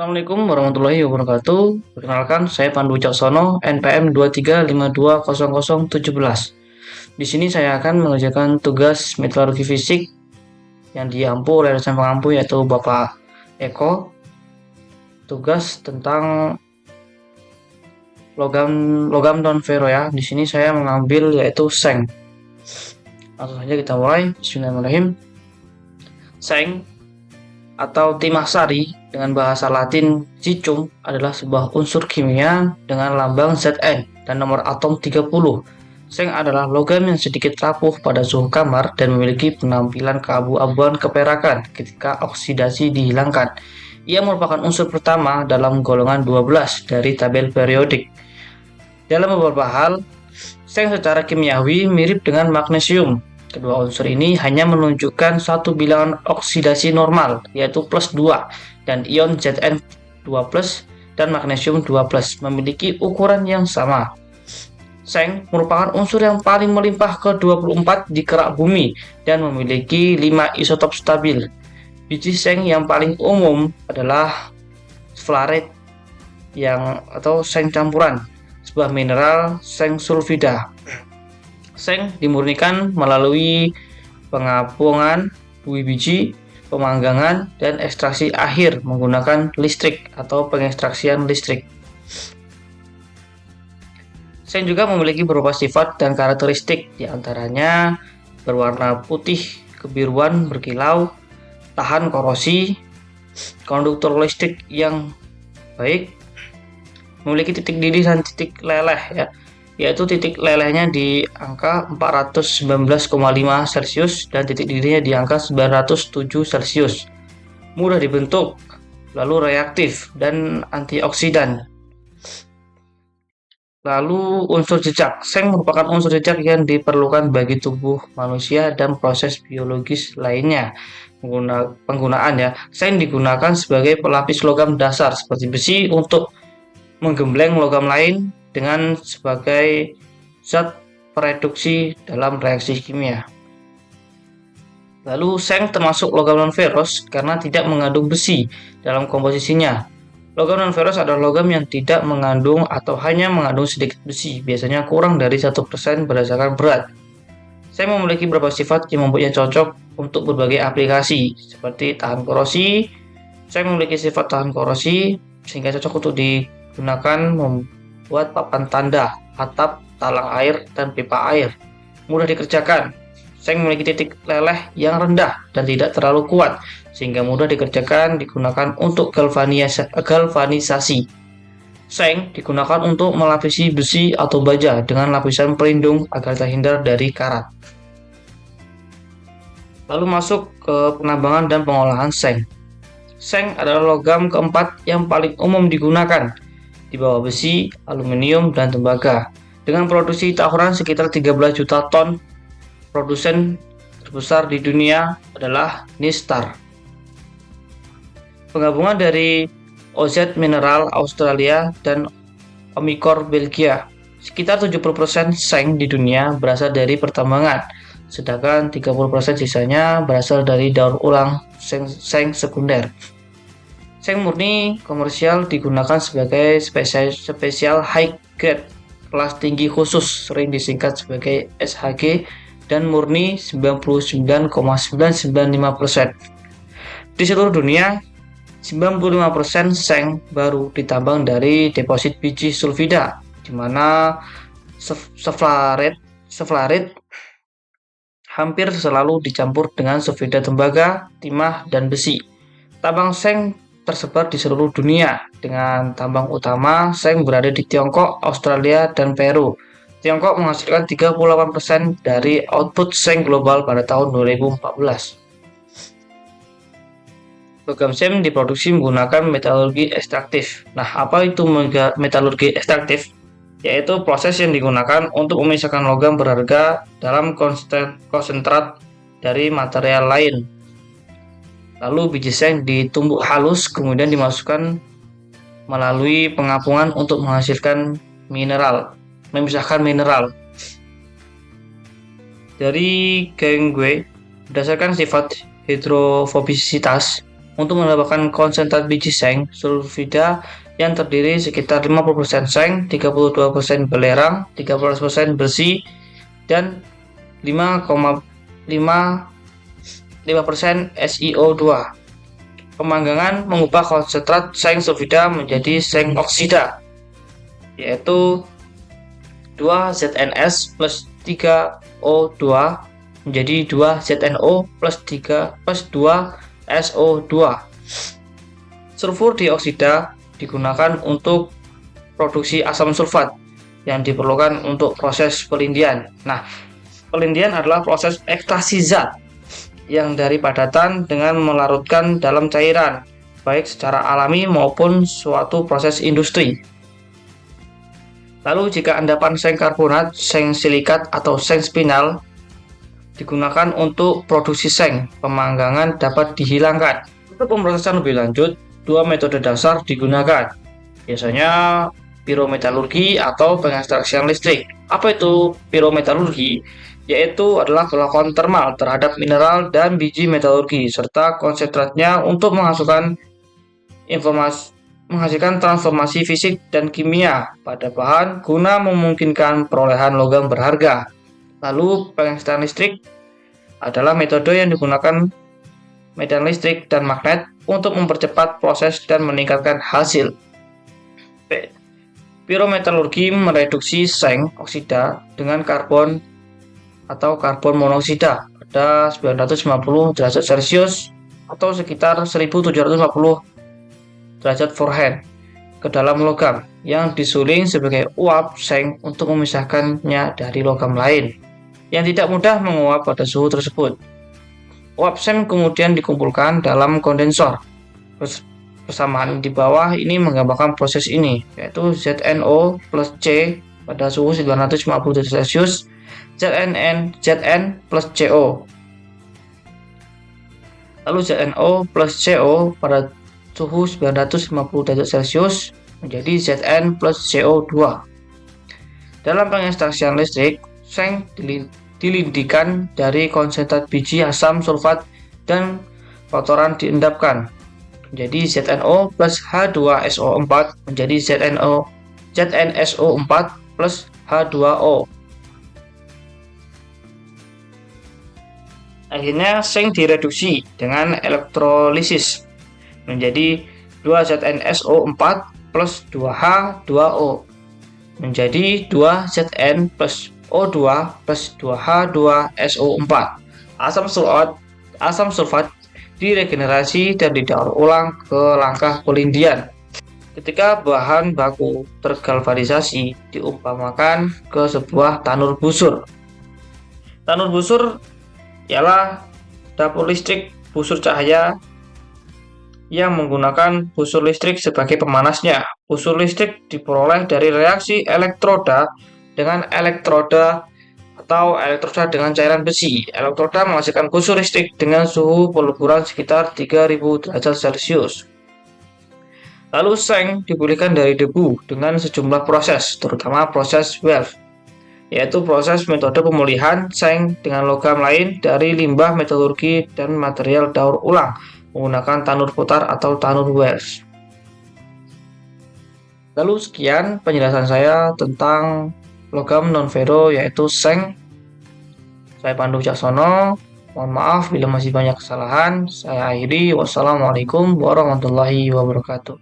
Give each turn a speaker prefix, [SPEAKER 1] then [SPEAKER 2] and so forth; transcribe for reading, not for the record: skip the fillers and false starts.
[SPEAKER 1] Assalamualaikum warahmatullahi wabarakatuh. Perkenalkan, saya Pandu Caksono, NPM 23520017. Di sini saya akan mengerjakan tugas metalurgi fisik yang diampu oleh dosen pengampu yaitu Bapak Eko. Tugas tentang logam non ferro ya. Di sini saya mengambil yaitu seng. Langsung saja kita mulai. Bismillahirrahmanirrahim. Seng atau timah sari dengan bahasa Latin zicum adalah sebuah unsur kimia dengan lambang Zn dan nomor atom 30. Seng adalah logam yang sedikit rapuh pada suhu kamar dan memiliki penampilan keabu-abuan keperakan ketika oksidasi dihilangkan. Ia merupakan unsur pertama dalam golongan 12 dari tabel periodik. Dalam beberapa hal, seng secara kimiawi mirip dengan magnesium. Kedua unsur ini hanya menunjukkan satu bilangan oksidasi normal, yaitu plus 2, dan ion Zn2+, dan magnesium 2+, memiliki ukuran yang sama. Seng merupakan unsur yang paling melimpah ke-24 di kerak bumi, dan memiliki 5 isotop stabil. Biji seng yang paling umum adalah fluoride atau seng campuran, sebuah mineral seng sulfida. Seng dimurnikan melalui pengapungan buih biji, pemanggangan, dan ekstraksi akhir menggunakan listrik atau pengekstraksian listrik. Seng juga memiliki beberapa sifat dan karakteristik, diantaranya berwarna putih kebiruan berkilau, tahan korosi, konduktor listrik yang baik, memiliki titik didih dan titik leleh ya, yaitu titik lelehnya di angka 419,5 Celcius dan titik didihnya di angka 907 Celcius. Mudah dibentuk, lalu reaktif dan antioksidan. Lalu unsur jejak. Seng merupakan unsur jejak yang diperlukan bagi tubuh manusia dan proses biologis lainnya. Penggunaan ya. Seng digunakan sebagai pelapis logam dasar seperti besi untuk menggembleng logam lain dengan sebagai zat pereduksi dalam reaksi kimia. Lalu seng termasuk logam non-ferrous karena tidak mengandung besi dalam komposisinya. Logam non-ferrous adalah logam yang tidak mengandung atau hanya mengandung sedikit besi, biasanya kurang dari 1% berdasarkan berat. Seng memiliki beberapa sifat yang membuatnya cocok untuk berbagai aplikasi, seperti tahan korosi. Seng memiliki sifat tahan korosi sehingga cocok untuk digunakan membuat papan tanda, atap, talang air, dan pipa air. Mudah dikerjakan. Seng memiliki titik leleh yang rendah dan tidak terlalu kuat, sehingga mudah dikerjakan, digunakan untuk galvanisasi. Seng digunakan untuk melapisi besi atau baja dengan lapisan pelindung agar terhindar dari karat. Lalu masuk ke penambangan dan pengolahan seng. Seng adalah logam keempat yang paling umum digunakan di bawah besi, aluminium, dan tembaga. Dengan produksi tahunan sekitar 13 juta ton, produsen terbesar di dunia adalah Nistar. Penggabungan dari OZ Mineral Australia dan Omicor Belgia. Sekitar 70% seng di dunia berasal dari pertambangan, sedangkan 30% sisanya berasal dari daur ulang seng sekunder. Seng murni komersial digunakan sebagai spesial high grade kelas tinggi khusus, sering disingkat sebagai SHG, dan murni 99,995%. Di seluruh dunia, 95% seng baru ditambang dari deposit biji sulfida, di mana seflarit hampir selalu dicampur dengan sulfida tembaga, timah, dan besi. Tambang seng tersebar di seluruh dunia, dengan tambang utama seng berada di Tiongkok, Australia, dan Peru. Tiongkok menghasilkan 38% dari output seng global pada tahun 2014. Logam seng diproduksi menggunakan metalurgi ekstraktif. Nah, apa itu metalurgi ekstraktif? Yaitu proses yang digunakan untuk memisahkan logam berharga dalam konsentrat dari material lain. Lalu biji seng ditumbuk halus, kemudian dimasukkan melalui pengapungan untuk menghasilkan memisahkan mineral. Dari Gengwe, berdasarkan sifat hidrofobisitas, untuk mendapatkan konsentrat biji seng sulfida yang terdiri sekitar 50% seng, 32% belerang, 13% besi, dan 5,5% SiO2. Pemanggangan mengubah konsentrat seng sulfida menjadi seng oksida, yaitu 2ZnS plus 3O2 menjadi 2ZnO plus 2SO2. Sulfur dioksida digunakan untuk produksi asam sulfat yang diperlukan untuk proses pelindian. Nah, pelindian adalah proses ekstraksi zat yang dari padatan dengan melarutkan dalam cairan, baik secara alami maupun suatu proses industri. Lalu jika endapan seng karbonat, seng silikat, atau seng spinal digunakan untuk produksi seng, pemanggangan dapat dihilangkan. Untuk pemrosesan lebih lanjut, dua metode dasar digunakan. Biasanya pirometalurgi atau pengekstraksian listrik. Apa itu pirometalurgi? Yaitu adalah perlakuan termal terhadap mineral dan biji metalurgi serta konsentratnya untuk menghasilkan transformasi fisik dan kimia pada bahan guna memungkinkan perolehan logam berharga. Lalu pengekstraksian listrik adalah metode yang digunakan medan listrik dan magnet untuk mempercepat proses dan meningkatkan hasil. Pirometalurgi mereduksi seng oksida dengan karbon atau karbon monoksida pada 950 derajat Celcius atau sekitar 1750 derajat Fahrenheit ke dalam logam yang disuling sebagai uap seng untuk memisahkannya dari logam lain yang tidak mudah menguap pada suhu tersebut. Uap seng kemudian dikumpulkan dalam kondensor. Persamaan di bawah ini menggambarkan proses ini, yaitu ZnO plus C pada suhu 950 derajat Celcius, Zn plus CO. Lalu ZnO plus CO pada suhu 950 derajat Celcius menjadi Zn plus CO2. Dalam pengekstraksian listrik, seng dilindikan dari konsentrat biji asam sulfat dan kotoran diendapkan menjadi ZnO plus H2SO4 menjadi ZnSO4 plus H2O. Akhirnya seng direduksi dengan elektrolisis menjadi 2ZnSO4 plus 2H2O menjadi 2Zn plus O2 plus 2H2SO4. Asam sulfat diregenerasi dan didaur ulang ke langkah pelindian. Ketika bahan baku tergalvanisasi diumpamakan ke sebuah tanur busur. Tanur busur ialah dapur listrik busur cahaya yang menggunakan busur listrik sebagai pemanasnya. Busur listrik diperoleh dari reaksi elektroda dengan elektroda atau elektroda dengan cairan besi. Elektroda menghasilkan busur listrik dengan suhu peleburan sekitar 3000 derajat Celcius. Lalu seng dipulihkan dari debu dengan sejumlah proses, terutama proses Welf, yaitu proses metode pemulihan seng dengan logam lain dari limbah metalurgi dan material daur ulang menggunakan tanur putar atau tanur Welf. Lalu sekian penjelasan saya tentang logam non-ferro yaitu seng. Saya Pandu Caksono. Mohon maaf bila masih banyak kesalahan. Saya akhiri. Wassalamualaikum warahmatullahi wabarakatuh.